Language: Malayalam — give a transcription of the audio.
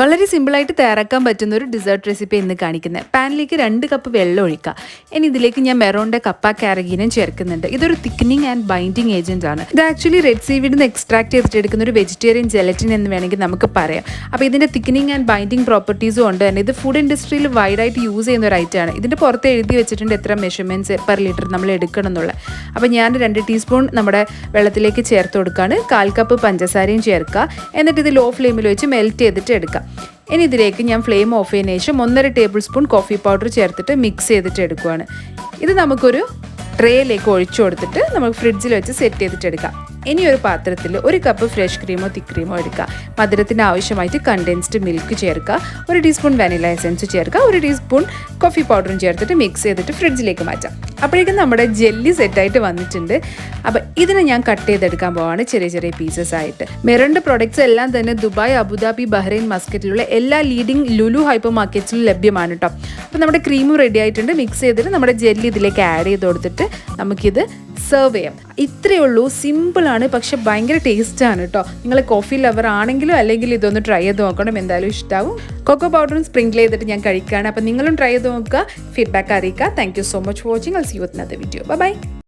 വളരെ സിമ്പിളായിട്ട് തയ്യാറാക്കാൻ പറ്റുന്ന ഒരു ഡിസേർട്ട് റെസിപ്പി ഇന്ന് കാണിക്കുന്നത്. പാനിലേക്ക് 2 കപ്പ് വെള്ളം ഒഴിക്കുക. ഇനി ഇതിലേക്ക് ഞാൻ മെറോണിൻ്റെ കപ്പ കാരഗീനും ചേർക്കുന്നുണ്ട്. ഇതൊരു തിക്കനിങ് ആൻഡ് ബൈൻഡിങ് ഏജന്റ് ആണ്. ഇത് ആക്ച്വലി റെഡ് സീവീഡിൽ നിന്ന് എക്സ്ട്രാക്ട് ചെയ്തിട്ട് എടുക്കുന്ന ഒരു വെജിറ്റേറിയൻ ജെലറ്റിൻ എന്ന് വേണമെങ്കിൽ നമുക്ക് പറയാം. അപ്പോൾ ഇതിൻ്റെ തിക്കനിങ് ആൻഡ് ബൈൻഡിങ് പ്രോപ്പർട്ടീസും ഉണ്ട് തന്നെ. ഇത് ഫുഡ് ഇൻഡസ്ട്രിയിൽ വൈഡായിട്ട് യൂസ് ചെയ്യുന്ന ഒരു ഐറ്റമാണ്. ഇതിൻ്റെ പുറത്ത് എഴുതി വെച്ചിട്ടുണ്ട് എത്ര മെഷർമെൻറ്റ്സ് പെർ ലിറ്റർ നമ്മൾ എടുക്കണം എന്നുള്ളത്. അപ്പോൾ ഞാൻ 2 ടീസ്പൂൺ നമ്മുടെ വെള്ളത്തിലേക്ക് ചേർത്ത് കൊടുക്കുകയാണ്. 1/4 കപ്പ് പഞ്ചസാരയും ചേർക്കുക. എന്നിട്ട് ഇത് ലോ ഫ്ലെയിമിൽ വെച്ച് മെൽറ്റ് ചെയ്തിട്ട് എടുക്കുക. ഇനി ഇതിലേക്ക് ഞാൻ ഫ്ലെയിം ഓഫ് ചെയ്തതിന് ശേഷം 1.5 ടേബിൾ സ്പൂൺ കോഫി പൗഡർ ചേർത്തിട്ട് മിക്സ് ചെയ്തിട്ട് എടുക്കുകയാണ്. ഇത് നമുക്കൊരു ട്രേയിലേക്ക് ഒഴിച്ചു കൊടുത്തിട്ട് നമുക്ക് ഫ്രിഡ്ജിൽ വെച്ച് സെറ്റ് ചെയ്തിട്ട് എടുക്കാം. ഇനി ഒരു പാത്രത്തിൽ 1 കപ്പ് ഫ്രഷ് ക്രീമോ തിക്ക് ക്രീമോ എടുക്കുക. മധുരത്തിന് ആവശ്യമായിട്ട് കണ്ടൻസ്ഡ് മിൽക്ക് ചേർക്കുക. 1 ടീസ്പൂൺ വാനില എസൻസ് ചേർക്കുക. 1 ടീസ്പൂൺ കോഫി പൗഡറും ചേർത്തിട്ട് മിക്സ് ചെയ്തിട്ട് ഫ്രിഡ്ജിലേക്ക് മാറ്റാം. അപ്പോഴേക്കും നമ്മുടെ ജെല്ലി സെറ്റായിട്ട് വന്നിട്ടുണ്ട്. അപ്പോൾ ഇതിനെ ഞാൻ കട്ട് ചെയ്തെടുക്കാൻ പോവാണ് ചെറിയ ചെറിയ പീസസ് ആയിട്ട്. മെറോണിൻ്റെ പ്രൊഡക്ട്സ് എല്ലാം തന്നെ ദുബായ്, അബുദാബി, ബഹ്റൈൻ, മസ്കറ്റിലുള്ള എല്ലാ ലീഡിംഗ് ലുലു ഹൈപ്പർ മാർക്കറ്റ്സിലും ലഭ്യമാണ് കേട്ടോ. അപ്പോൾ നമ്മുടെ ക്രീമും റെഡി ആയിട്ടുണ്ട്. മിക്സ് ചെയ്തിട്ട് നമ്മുടെ ജെല്ലി ഇതിലേക്ക് ആഡ് ചെയ്ത് കൊടുത്തിട്ട് നമുക്കിത് സെർവ് ചെയ്യാം. ഇത്രയേ ഉള്ളൂ. സിമ്പിളാണ്, പക്ഷെ ഭയങ്കര ടേസ്റ്റാണ് കേട്ടോ. നിങ്ങൾ കോഫി ലവർ ആണെങ്കിലും അല്ലെങ്കിൽ ഇതൊന്ന് ട്രൈ ചെയ്ത് നോക്കണം. എന്തായാലും ഇഷ്ടമാവും. കൊക്കോ പൗഡറും സ്പ്രിങ്കിൾ ചെയ്തിട്ട് ഞാൻ കഴിക്കുകയാണ്. അപ്പോൾ നിങ്ങളും ട്രൈ ചെയ്ത് നോക്കുക, ഫീഡ്ബാക്ക് അറിയിക്കുക. Thank you so much for watching. I see you with another video. By.